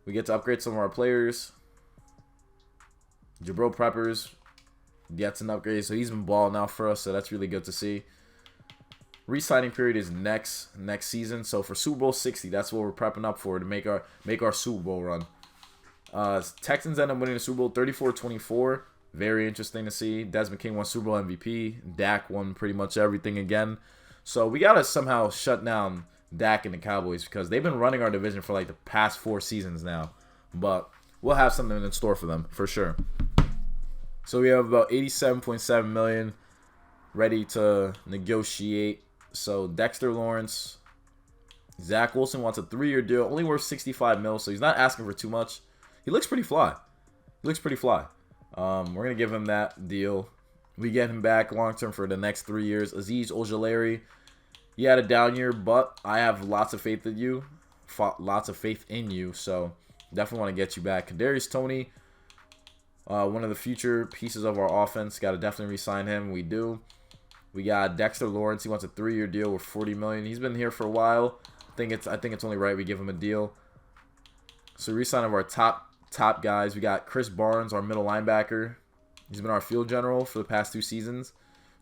We get to upgrade some of our players. Jabril Peppers gets an upgrade, so he's been balling out for us, so that's really good to see. Re-signing period is next season. So for Super Bowl 60, that's what we're prepping up for to make our Super Bowl run. Texans end up winning the Super Bowl 34-24. Very interesting to see. Desmond King won Super Bowl MVP. Dak won pretty much everything again. So we got to somehow shut down Dak and the Cowboys, because they've been running our division for like the past 4 seasons now. But we'll have something in store for them for sure. So we have about $87.7 million ready to negotiate. So Dexter Lawrence, Zach Wilson wants a 3-year deal, only worth $65 million, so he's not asking for too much. He looks pretty fly. We're gonna give him that deal. We get him back long term for the next 3 years. Azeez Ojulari, he had a down year, but I have lots of faith in you. So definitely want to get you back. Kadarius Toney, one of the future pieces of our offense. Got to definitely re-sign him. We do. We got Dexter Lawrence. He wants a 3-year deal with $40 million. He's been here for a while. I think it's only right we give him a deal. So re-sign of our top guys. We got Chris Barnes, our middle linebacker. He's been our field general for the past 2 seasons,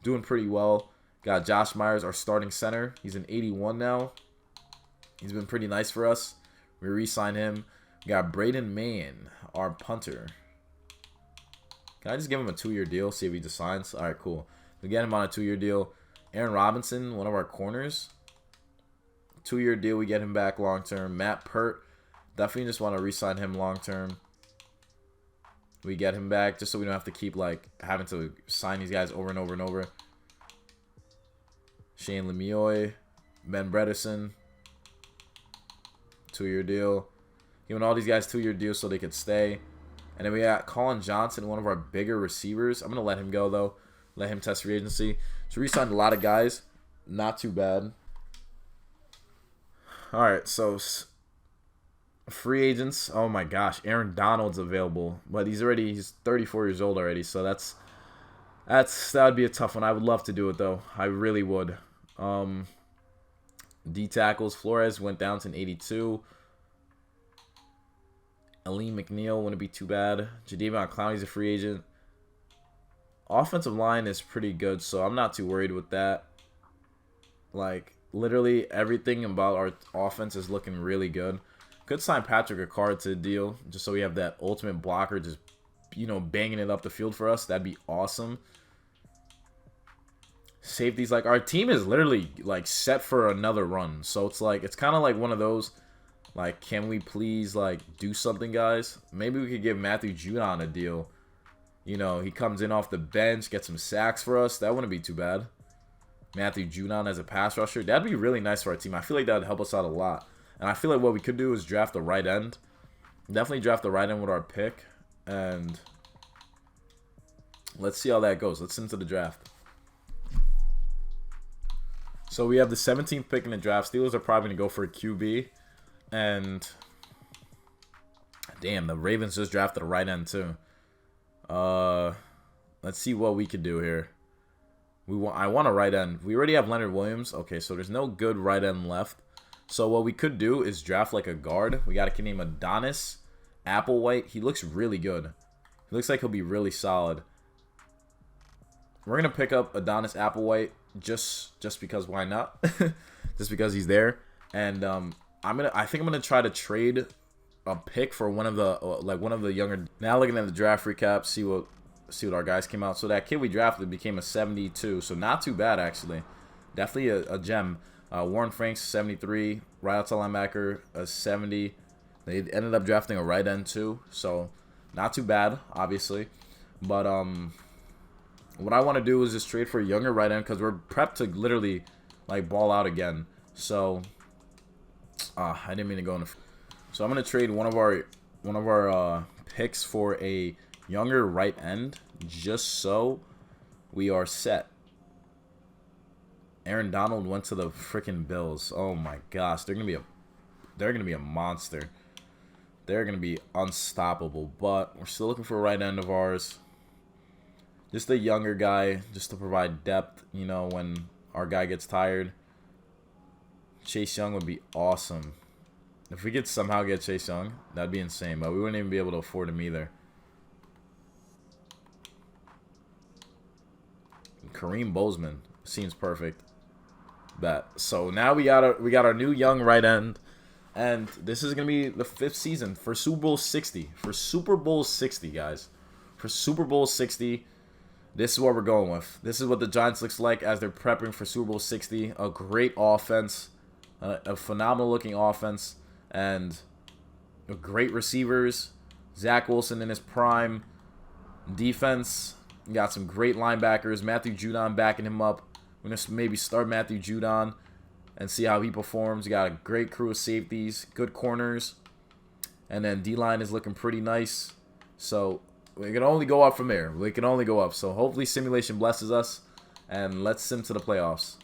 doing pretty well. Got Josh Myers, our starting center. He's an 81 now. He's been pretty nice for us. We re-sign him. We got Braden Mann, our punter. Can I just give him a 2-year deal? See if he just signs. All right, cool. We get him on a 2-year deal. Aaron Robinson, one of our corners. 2-year deal. We get him back long term. Matt Pert. Definitely just want to re-sign him long term. We get him back just so we don't have to keep like having to sign these guys over and over and over. Shane Lemieux, Ben Bredesen, 2-year deal. Giving all these guys 2-year deals so they could stay. And then we got Colin Johnson, one of our bigger receivers. I'm going to let him go, though. Let him test free agency. So we signed a lot of guys. Not too bad. All right, so Free agents. Oh my gosh, Aaron Donald's available, but he's 34 years old already, so that would be a tough one. I would love to do it though. I really would. D tackles. Flores went down to an 82. Aleem McNeil wouldn't be too bad. Jadeveon Clowney's a free agent. Offensive line is pretty good, so I'm not too worried with that. Like, literally everything about our offense is looking really good. Could sign Patrick Ricard to the deal, just so we have that ultimate blocker just, banging it up the field for us. That'd be awesome. Safeties, like, our team is literally, like, set for another run. So it's like, it's kind of like one of those, like, can we please, like, do something, guys? Maybe we could give Matthew Judon a deal. He comes in off the bench, gets some sacks for us. That wouldn't be too bad. Matthew Judon as a pass rusher. That'd be really nice for our team. I feel like that would help us out a lot. And I feel like what we could do is draft the right end. Definitely draft the right end with our pick. And let's see how that goes. Let's into the draft. So we have the 17th pick in the draft. Steelers are probably going to go for a QB. And damn, the Ravens just drafted a right end too. Let's see what we could do here. I want a right end. We already have Leonard Williams. Okay, so there's no good right end left. So what we could do is draft like a guard. We got a kid named Adonis Applewhite. He looks really good. He looks like he'll be really solid. We're gonna pick up Adonis Applewhite just because why not? Just because he's there. And I think I'm gonna try to trade a pick for one of the younger. Now looking at the draft recap, see what our guys came out. So that kid we drafted became a 72. So not too bad actually. Definitely a gem. Warren Franks 73, right outside linebacker a 70. They ended up drafting a right end too, so not too bad obviously. But what I want to do is just trade for a younger right end because we're prepped to literally like ball out again. So I didn't mean to go in. So I'm gonna trade one of our picks for a younger right end just so we are set. Aaron Donald went to the freaking Bills. Oh my gosh, they're gonna be a monster. They're gonna be unstoppable. But we're still looking for a right end of ours. Just a younger guy, just to provide depth. When our guy gets tired. Chase Young would be awesome. If we could somehow get Chase Young, that'd be insane. But we wouldn't even be able to afford him either. Kareem Bozeman seems perfect. So now we got our new young right end, and this is gonna be the 5th season for Super Bowl 60. For Super Bowl 60, guys. For Super Bowl 60, this is what we're going with. This is what the Giants looks like as they're prepping for Super Bowl 60. A great offense, a phenomenal looking offense, and great receivers. Zach Wilson in his prime. Defense, you got some great linebackers. Matthew Judon backing him up. We're going to maybe start Matthew Judon and see how he performs. You got a great crew of safeties, good corners, and then D-line is looking pretty nice. So we can only go up from there. We can only go up. So hopefully simulation blesses us, and let's sim to the playoffs.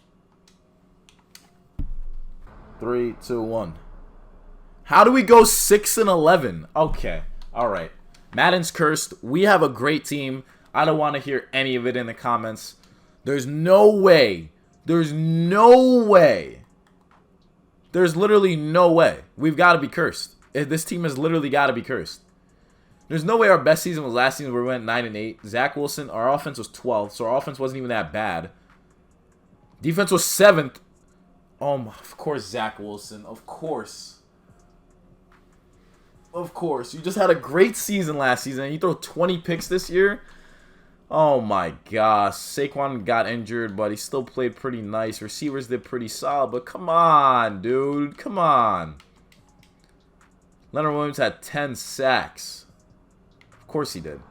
3, 2, 1. How do we go 6-11? Okay, all right. Madden's cursed. We have a great team. I don't want to hear any of it in the comments. There's no way. There's no way. There's literally no way. We've got to be cursed. This team has literally got to be cursed. There's no way our best season was last season where we went 9-8. Zach Wilson, our offense was 12th, so our offense wasn't even that bad. Defense was 7th. Oh, of course, Zach Wilson. Of course. Of course. You just had a great season last season, and you throw 20 picks this year? Oh my gosh. Saquon got injured, but he still played pretty nice. Receivers did pretty solid, but come on, dude. Come on. Leonard Williams had 10 sacks. Of course he did.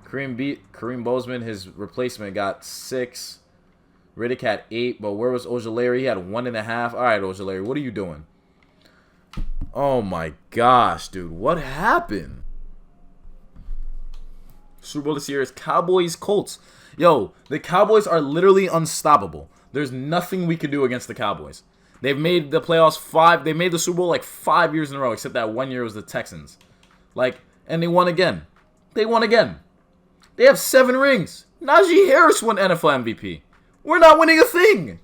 Kareem Bozeman, his replacement, got 6. Riddick had 8, but where was Ojulari? He had 1.5. All right, Ojulari, what are you doing? Oh my gosh, dude. What happened? Super Bowl this year is Cowboys-Colts. Yo, the Cowboys are literally unstoppable. There's nothing we can do against the Cowboys. They've made the playoffs 5. They made the Super Bowl like 5 years in a row, except that 1 year was the Texans. Like, and they won again. They won again. They have 7 rings. Najee Harris won NFL MVP. We're not winning a thing.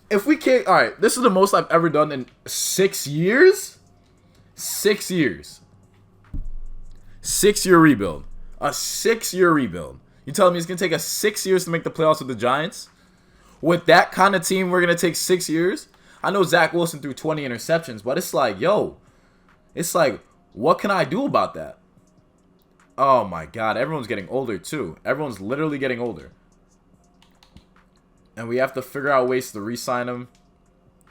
If we can't, all right, this is the most I've ever done in 6 years. 6 years. 6-year rebuild. A 6-year rebuild. You telling me it's going to take us 6 years to make the playoffs with the Giants? With that kind of team, we're going to take 6 years? I know Zach Wilson threw 20 interceptions, but it's like, yo, it's like, what can I do about that? Oh my God, everyone's getting older too. Everyone's literally getting older. And we have to figure out ways to re-sign him.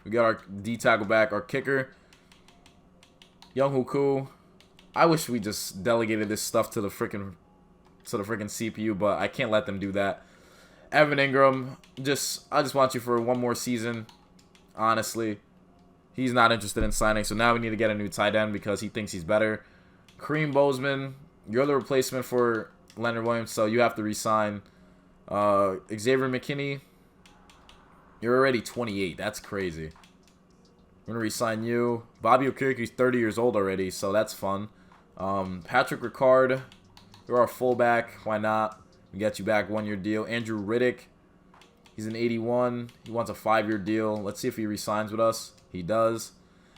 We got our D-tackle back, our kicker, Young Hoku. I wish we just delegated this stuff to the freaking CPU, but I can't let them do that. Evan Ingram, I just want you for one more season. Honestly, he's not interested in signing, so now we need to get a new tight end because he thinks he's better. Kareem Bozeman, you're the replacement for Leonard Williams, so you have to re-sign. Xavier McKinney, you're already 28. That's crazy. We're going to re-sign you. Bobby Okerke's 30 years old already, so that's fun. Patrick Ricard, you're our fullback. Why not? We get you back 1-year deal. Andrew Riddick, he's an 81. He wants a 5-year deal. Let's see if he re-signs with us. He does.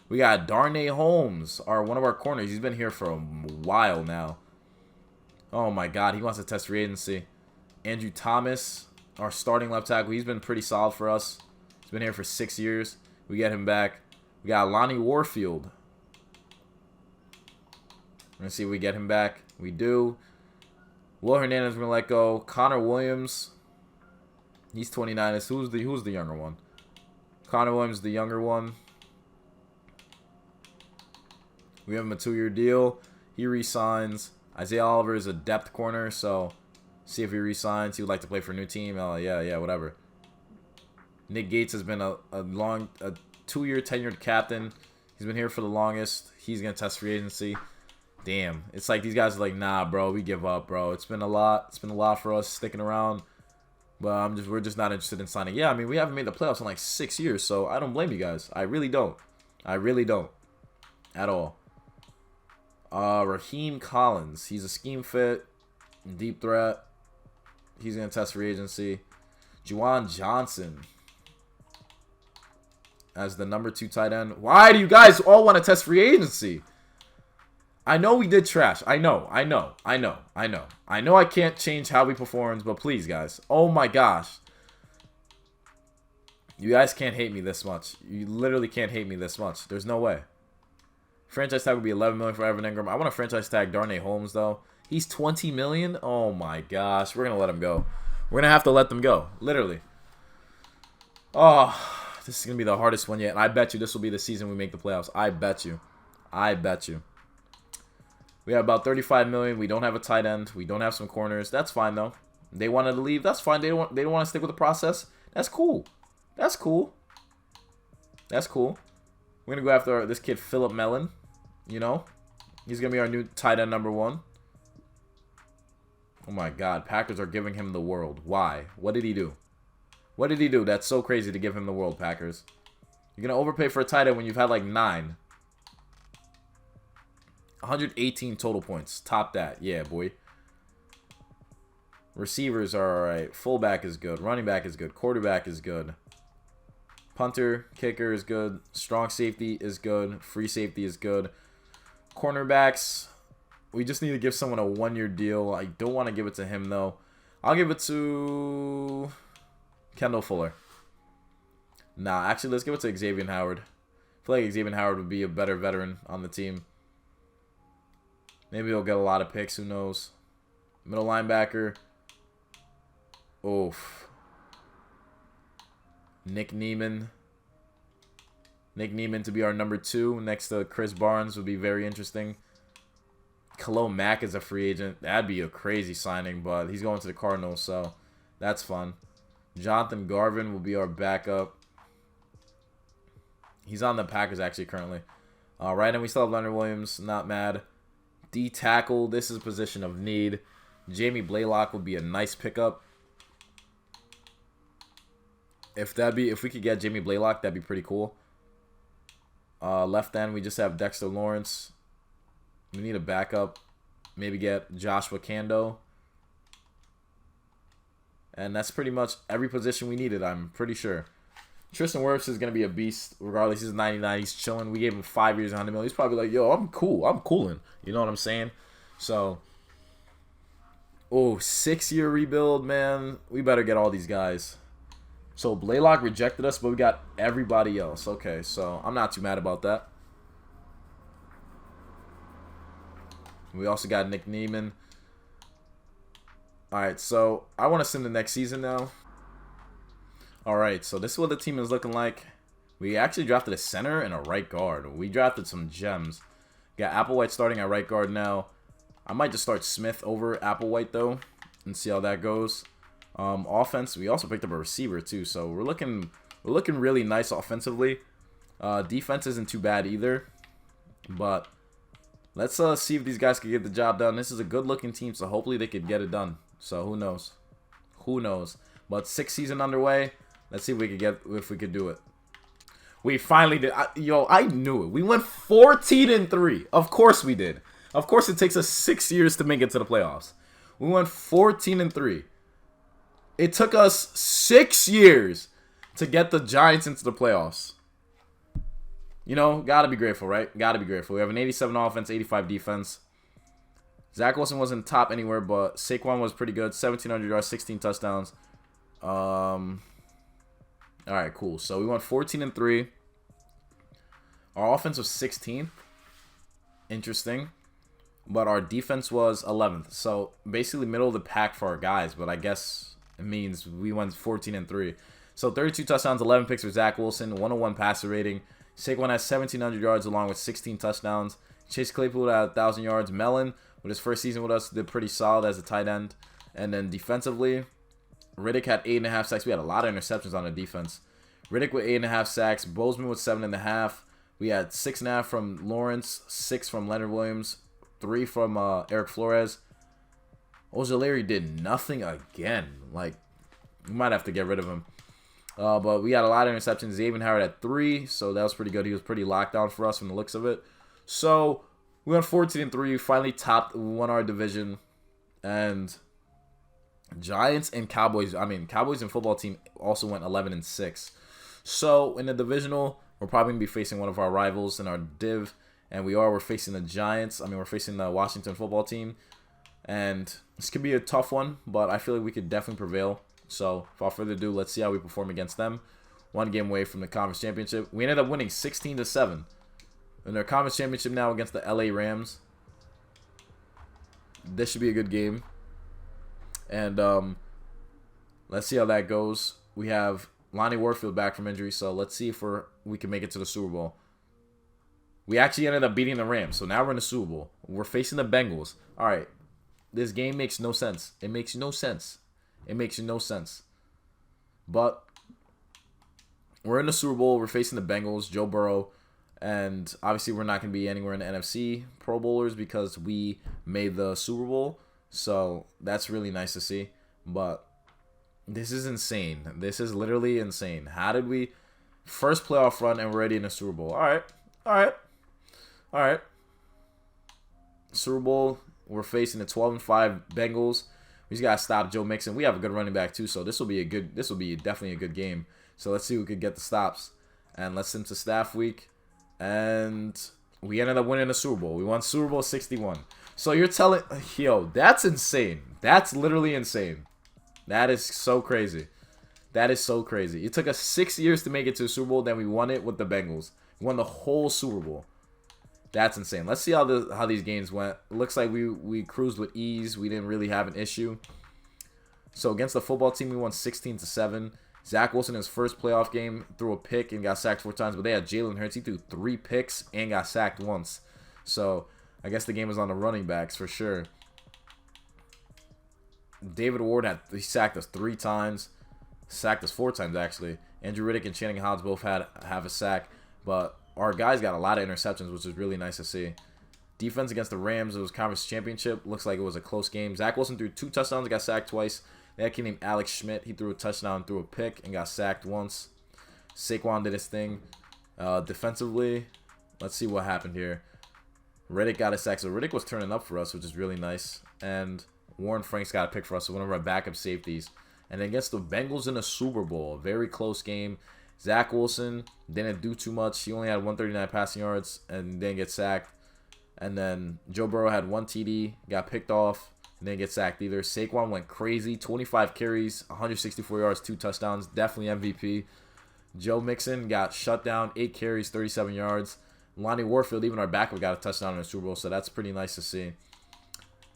We got Darnay Holmes, one of our corners. He's been here for a while now. Oh my God, he wants to test free agency. Andrew Thomas, our starting left tackle. He's been pretty solid for us. He's been here for 6 years. We get him back. We got Lonnie Warfield. We're going to see if we get him back. We do. Will Hernandez, we're going to let go. Connor Williams. He's 29. Who's the younger one? Connor Williams, the younger one. We have him a 2-year deal. He re-signs. Isaiah Oliver is a depth corner, so see if he re-signs. He would like to play for a new team. Yeah, whatever. Nick Gates has been a 2-year tenured captain. He's been here for the longest. He's going to test free agency. Damn. It's like these guys are like, nah, bro, we give up, bro. It's been a lot. It's been a lot for us sticking around. But we're just not interested in signing. Yeah, I mean, we haven't made the playoffs in like 6 years, so I don't blame you guys. I really don't. I really don't. At all. Raheem Collins. He's a scheme fit. Deep threat. He's going to test free agency. Juwan Johnson as the number 2 tight end. Why do you guys all want to test free agency? I know we did trash. I know I can't change how we performed, but please, guys. Oh my gosh. You guys can't hate me this much. You literally can't hate me this much. There's no way. Franchise tag would be $11 million for Evan Ingram. I want to franchise tag Darnay Holmes, though. He's $20 million? Oh my gosh. We're going to let him go. We're going to have to let them go. Literally. Oh, this is going to be the hardest one yet. And I bet you this will be the season we make the playoffs. I bet you. I bet you. We have about $35 million. We don't have a tight end. We don't have some corners. That's fine, though. They wanted to leave. That's fine. They don't want to stick with the process. That's cool. That's cool. That's cool. We're going to go after this kid, Philip Mellon. You know? He's going to be our new tight end number 1. Oh, my God. Packers are giving him the world. Why? What did he do? What did he do? That's so crazy to give him the world, Packers. You're going to overpay for a tight end when you've had like 9. 118 total points. Top that. Yeah, boy. Receivers are alright. Fullback is good. Running back is good. Quarterback is good. Punter, kicker is good. Strong safety is good. Free safety is good. Cornerbacks, we just need to give someone a 1-year deal. I don't want to give it to him, though. I'll give it to Kendall Fuller. Nah, actually, let's give it to Xavier Howard. I feel like Xavier Howard would be a better veteran on the team. Maybe he'll get a lot of picks. Who knows? Middle linebacker. Oof. Nick Neiman. Nick Neiman to be our number 2 next to Chris Barnes would be very interesting. Khalil Mack is a free agent. That'd be a crazy signing, but he's going to the Cardinals, so that's fun. Jonathan Garvin will be our backup. He's on the Packers actually currently. Right, and we still have Leonard Williams. Not mad. D-tackle. This is a position of need. Jamie Blaylock would be a nice pickup. If we could get Jamie Blaylock, that'd be pretty cool. Left end, we just have Dexter Lawrence. We need a backup. Maybe get Joshua Kando. And that's pretty much every position we needed, I'm pretty sure. Tristan Wirfs is going to be a beast. Regardless, he's 99. He's chilling. We gave him 5 years, 100 million. He's probably like, yo, I'm cool. I'm cooling. You know what I'm saying? So, 6-year rebuild, man. We better get all these guys. So, Blaylock rejected us, but we got everybody else. Okay, so I'm not too mad about that. We also got Nick Neiman. Alright, so I want to send the next season now. Alright, so this is what the team is looking like. We actually drafted a center and a right guard. We drafted some gems. Got Applewhite starting at right guard now. I might just start Smith over Applewhite, though, and see how that goes. Offense, we also picked up a receiver, too, so we're looking really nice offensively. Defense isn't too bad either, but let's see if these guys can get the job done. This is a good-looking team, so hopefully they could get it done. So who knows? Who knows? But 6th season underway. Let's see if we could do it. We finally did. I knew it. We went 14-3. Of course we did. Of course it takes us 6 years to make it to the playoffs. We went 14-3. It took us 6 years to get the Giants into the playoffs. You know, gotta be grateful, right? Gotta be grateful. We have an 87 offense, 85 defense. Zach Wilson wasn't top anywhere, but Saquon was pretty good. 1,700 yards, 16 touchdowns. All right, cool. So we went 14-3. Our offense was 16th. Interesting. But our defense was 11th. So basically middle of the pack for our guys, but I guess it means we went 14-3. So 32 touchdowns, 11 picks for Zach Wilson, 101 passer rating. Saquon has 1,700 yards along with 16 touchdowns. Chase Claypool had 1,000 yards. Mellon, with his first season with us, did pretty solid as a tight end. And then defensively, Riddick had 8.5 sacks. We had a lot of interceptions on the defense. Riddick with 8.5 sacks. Bozeman with 7.5. We had 6.5 from Lawrence, 6 from Leonard Williams, 3 from Eric Flores. Ojulari did nothing again. Like, we might have to get rid of him. But we had a lot of interceptions. Xavier Howard had 3, so that was pretty good. He was pretty locked down for us from the looks of it. So we went 14-3. Finally won our division. And Giants and Cowboys, Cowboys and football team also went 11-6. So in the divisional, we're probably going to be facing one of our rivals in our div. And we're facing the Giants. We're facing the Washington football team. And this could be a tough one, but I feel like we could definitely prevail. So, without further ado, let's see how we perform against them. 1 game away from the conference championship. We ended up winning 16-7. In their conference championship now against the LA Rams. This should be a good game. And let's see how that goes. We have Lonnie Warfield back from injury, so let's see if we can make it to the Super Bowl. We actually ended up beating the Rams, so now we're in the Super Bowl. We're facing the Bengals. All right, this game makes no sense. It makes no sense. It makes no sense. But we're in the Super Bowl. We're facing the Bengals, Joe Burrow. And obviously we're not going to be anywhere in the NFC Pro Bowlers because we made the Super Bowl. So that's really nice to see. But this is insane. This is literally insane. How did we... First playoff run and we're already in the Super Bowl. All right. Super Bowl. We're facing the 12-5 Bengals. We just gotta stop Joe Mixon. We have a good running back too, so this will be definitely a good game. So let's see who could get the stops. And let's into staff week. And we ended up winning the Super Bowl. We won Super Bowl 61. So you're telling, yo, that's insane. That's literally insane. That is so crazy. That is so crazy. It took us 6 years to make it to the Super Bowl, then we won it with the Bengals. We won the whole Super Bowl. That's insane. Let's see how these games went. It looks like we cruised with ease. We didn't really have an issue. So against the football team, we won 16-7. Zach Wilson, his first playoff game, threw a pick and got sacked 4 times. But they had Jalen Hurts. He threw 3 picks and got sacked once. So I guess the game was on the running backs for sure. David Ward he sacked us 3 times. Sacked us 4 times, actually. Andrew Riddick and Channing Hobbs both had half a sack. But our guys got a lot of interceptions, which is really nice to see. Defense against the Rams, it was conference championship. Looks like it was a close game. Zach Wilson threw 2 touchdowns, got sacked twice. They had a kid named Alex Schmidt. He threw a touchdown, threw a pick, and got sacked once. Saquon did his thing. Defensively, let's see what happened here. Riddick got a sack. So Riddick was turning up for us, which is really nice. And Warren Frank's got a pick for us. So one of our backup safeties. And against the Bengals in a Super Bowl. A very close game. Zach Wilson didn't do too much. He only had 139 passing yards and didn't get sacked. And then Joe Burrow had 1 TD, got picked off, and didn't get sacked either. Saquon went crazy. 25 carries, 164 yards, 2 touchdowns. Definitely MVP. Joe Mixon got shut down. 8 carries, 37 yards. Lonnie Warfield, even our backup, got a touchdown in the Super Bowl, so that's pretty nice to see.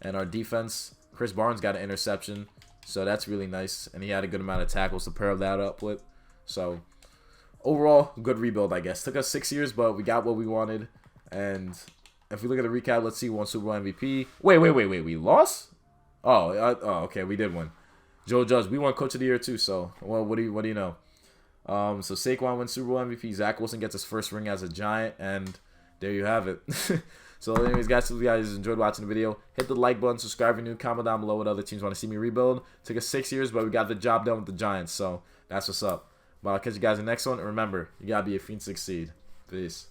And our defense, Chris Barnes got an interception, so that's really nice. And he had a good amount of tackles to pair that up with. So, overall, good rebuild, I guess. Took us 6 years, but we got what we wanted. And if we look at the recap, let's see, we won Super Bowl MVP. Wait, we lost? Oh, okay, we did win. Joe Judge, we won Coach of the Year too, so, well, what do you know? So Saquon wins Super Bowl MVP. Zach Wilson gets his first ring as a Giant, and there you have it. So anyways, guys, if you guys enjoyed watching the video, hit the like button, subscribe if you're new, comment down below what other teams want to see me rebuild. Took us 6 years, but we got the job done with the Giants, so that's what's up. But I'll catch you guys in the next one, and remember, you gotta be a fiend to succeed. Peace.